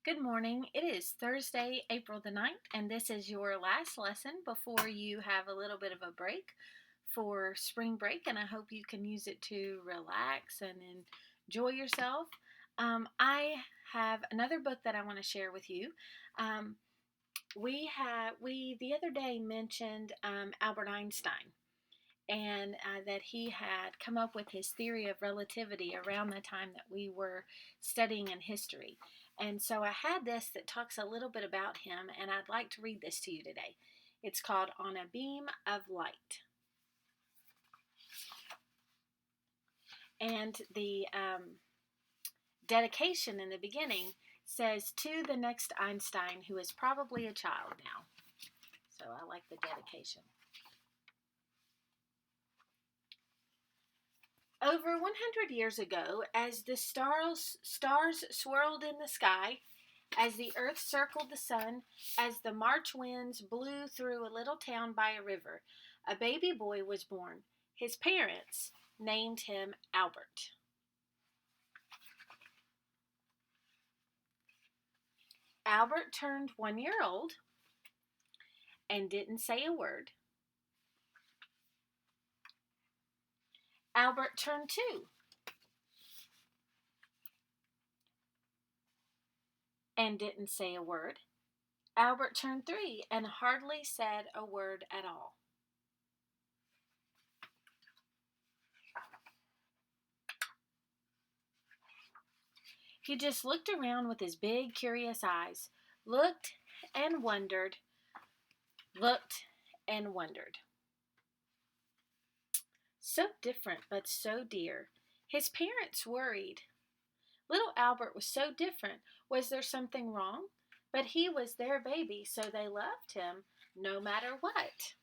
Good morning. It is Thursday, April the 9th, and this is your last lesson before you have a little bit of a break for spring break. And I hope you can use it to relax and enjoy yourself. I have another book that I want to share with you. Um, we the other day mentioned Albert Einstein and that he had come up with his theory of relativity around the time that we were studying in history. And so I had this that talks a little bit about him, and I'd like to read this to you today. It's called On a Beam of Light. And the dedication in the beginning says, "To the next Einstein, who is probably a child now." So I like the dedication. Over 100 years ago, as the stars swirled in the sky, as the earth circled the sun, as the March winds blew through a little town by a river, a baby boy was born. His parents named him Albert. Albert turned 1 year old and didn't say a word. Albert turned 2 and didn't say a word. Albert turned 3 and hardly said a word at all. He just looked around with his big, curious eyes, looked and wondered, looked and wondered. So different, but so dear. His parents worried. Little Albert was so different. Was there something wrong? But he was their baby, so they loved him no matter what.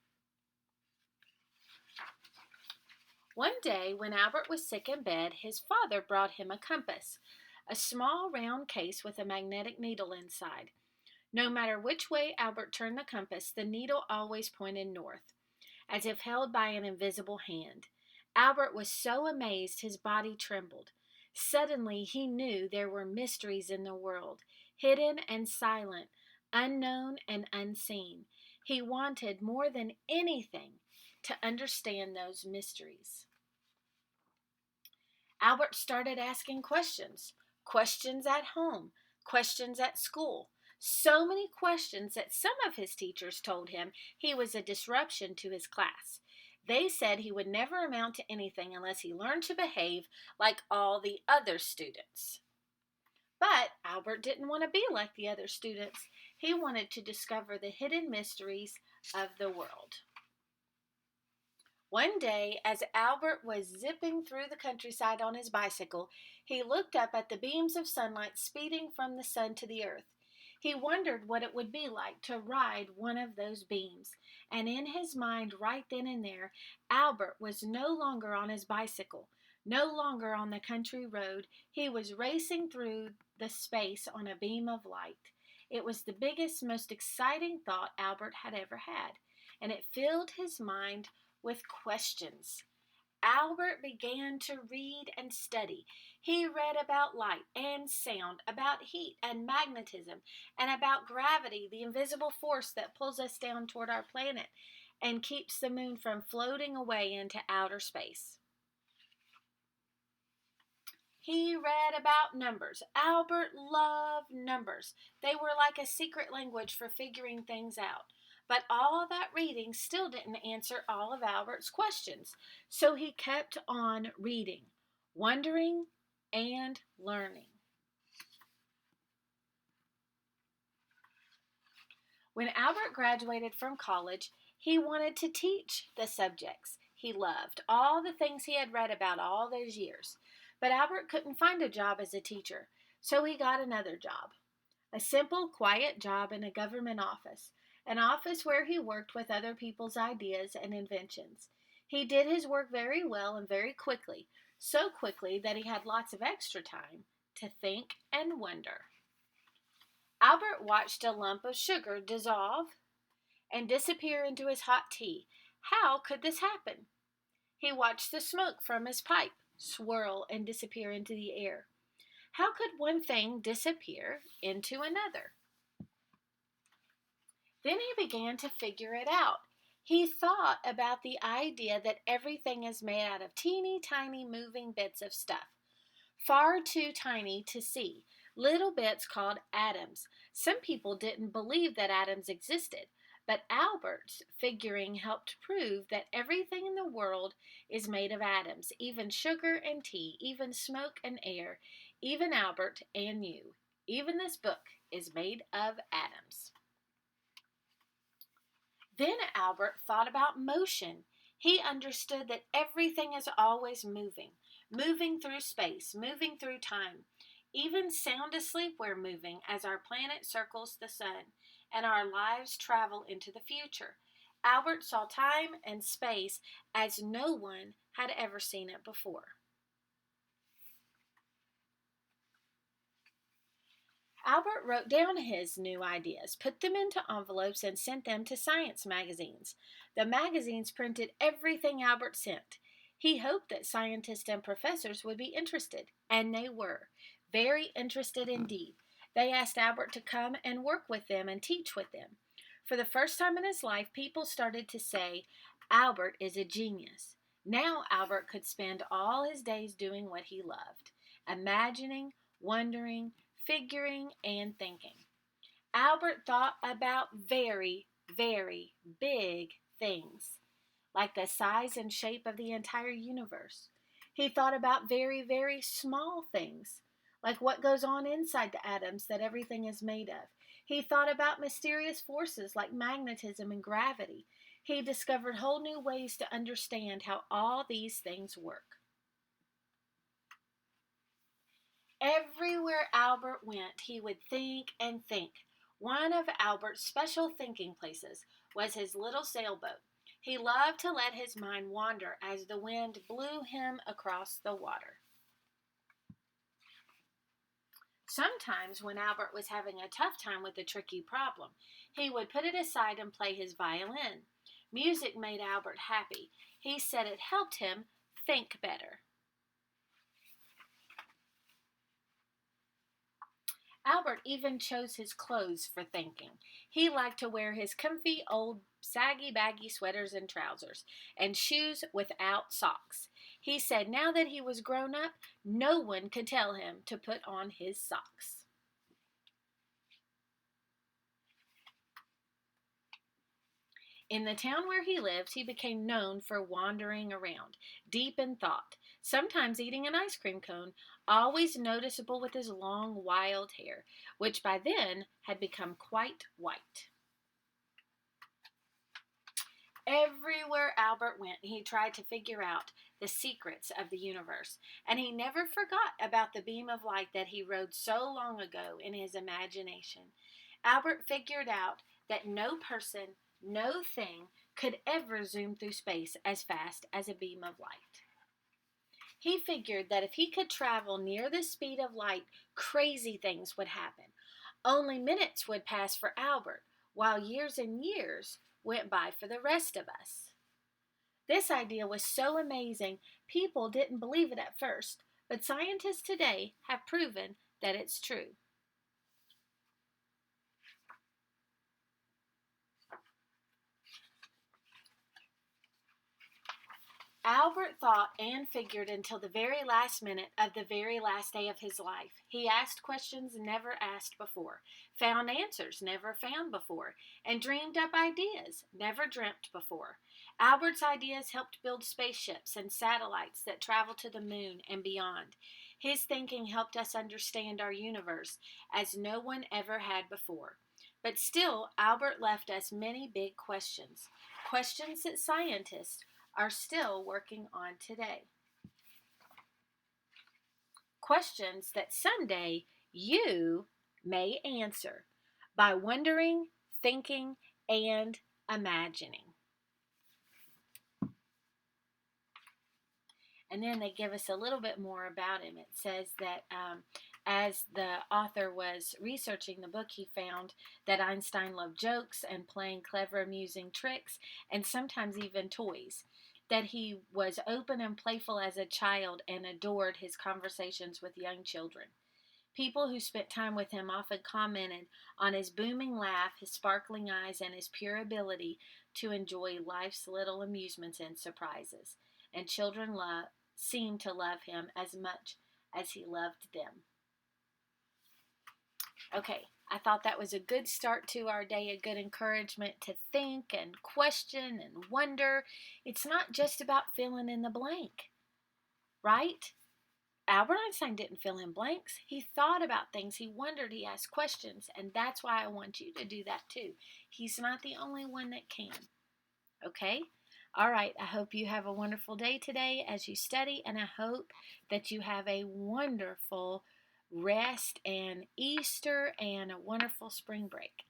One day, when Albert was sick in bed, his father brought him a compass, a small round case with a magnetic needle inside. No matter which way Albert turned the compass, the needle always pointed north, as if held by an invisible hand. Albert was so amazed his body trembled. Suddenly he knew there were mysteries in the world, hidden and silent, unknown and unseen. He wanted more than anything to understand those mysteries. Albert started asking questions. Questions at home, questions at school. So many questions that some of his teachers told him he was a disruption to his class. They said he would never amount to anything unless he learned to behave like all the other students. But Albert didn't want to be like the other students. He wanted to discover the hidden mysteries of the world. One day, as Albert was zipping through the countryside on his bicycle, he looked up at the beams of sunlight speeding from the sun to the earth. He wondered what it would be like to ride one of those beams, and in his mind, right then and there, Albert was no longer on his bicycle, no longer on the country road. He was racing through the space on a beam of light. It was the biggest, most exciting thought Albert had ever had, and it filled his mind with questions. Albert began to read and study. He read about light and sound, about heat and magnetism, and about gravity, the invisible force that pulls us down toward our planet and keeps the moon from floating away into outer space. He read about numbers. Albert loved numbers. They were like a secret language for figuring things out. But all that reading still didn't answer all of Albert's questions. So he kept on reading, wondering, and learning. When Albert graduated from college, he wanted to teach the subjects he loved, all the things he had read about all those years. But Albert couldn't find a job as a teacher, so he got another job. A simple, quiet job in a government office, an office where he worked with other people's ideas and inventions. He did his work very well and very quickly, so quickly that he had lots of extra time to think and wonder. Albert watched a lump of sugar dissolve and disappear into his hot tea. How could this happen? He watched the smoke from his pipe swirl and disappear into the air. How could one thing disappear into another? Then he began to figure it out. He thought about the idea that everything is made out of teeny tiny moving bits of stuff, far too tiny to see, little bits called atoms. Some people didn't believe that atoms existed, but Albert's figuring helped prove that everything in the world is made of atoms, even sugar and tea, even smoke and air, even Albert and you. Even this book is made of atoms. Then Albert thought about motion. He understood that everything is always moving, moving through space, moving through time. Even sound asleep, we're moving as our planet circles the sun and our lives travel into the future. Albert saw time and space as no one had ever seen it before. Albert wrote down his new ideas, put them into envelopes, and sent them to science magazines. The magazines printed everything Albert sent. He hoped that scientists and professors would be interested, and they were. Very interested indeed. They asked Albert to come and work with them and teach with them. For the first time in his life, people started to say, Albert is a genius. Now Albert could spend all his days doing what he loved, imagining, wondering, figuring, and thinking. Albert thought about very, very big things, like the size and shape of the entire universe. He thought about very, very small things, like what goes on inside the atoms that everything is made of. He thought about mysterious forces like magnetism and gravity. He discovered whole new ways to understand how all these things work. Everywhere Albert went, he would think and think. One of Albert's special thinking places was his little sailboat. He loved to let his mind wander as the wind blew him across the water. Sometimes, when Albert was having a tough time with a tricky problem, he would put it aside and play his violin. Music made Albert happy. He said it helped him think better. Albert even chose his clothes for thinking. He liked to wear his comfy old saggy baggy sweaters and trousers, and shoes without socks. He said now that he was grown up, no one could tell him to put on his socks. In the town where he lived, he became known for wandering around, deep in thought, sometimes eating an ice cream cone, always noticeable with his long, wild hair, which by then had become quite white. Everywhere Albert went, he tried to figure out the secrets of the universe, and he never forgot about the beam of light that he rode so long ago in his imagination. Albert figured out that no person, no thing could ever zoom through space as fast as a beam of light. He figured that if he could travel near the speed of light, crazy things would happen. Only minutes would pass for Albert, while years and years went by for the rest of us. This idea was so amazing, people didn't believe it at first, but scientists today have proven that it's true. Albert thought and figured until the very last minute of the very last day of his life. He asked questions never asked before, found answers never found before, and dreamed up ideas never dreamt before. Albert's ideas helped build spaceships and satellites that travel to the moon and beyond. His thinking helped us understand our universe as no one ever had before. But still, Albert left us many big questions, questions that scientists are still working on today. Questions that someday you may answer by wondering, thinking, and imagining. And then they give us a little bit more about him. It says that as the author was researching the book, he found that Einstein loved jokes and playing clever, amusing tricks, and sometimes even toys. That he was open and playful as a child and adored his conversations with young children. People who spent time with him often commented on his booming laugh, his sparkling eyes, and his pure ability to enjoy life's little amusements and surprises. And children seemed to love him as much as he loved them. Okay, I thought that was a good start to our day, a good encouragement to think and question and wonder. It's not just about filling in the blank, right? Albert Einstein didn't fill in blanks. He thought about things, he wondered, he asked questions, and that's why I want you to do that too. He's not the only one that can. Okay? All right, I hope you have a wonderful day today as you study, and I hope that you have a wonderful rest and Easter and a wonderful spring break.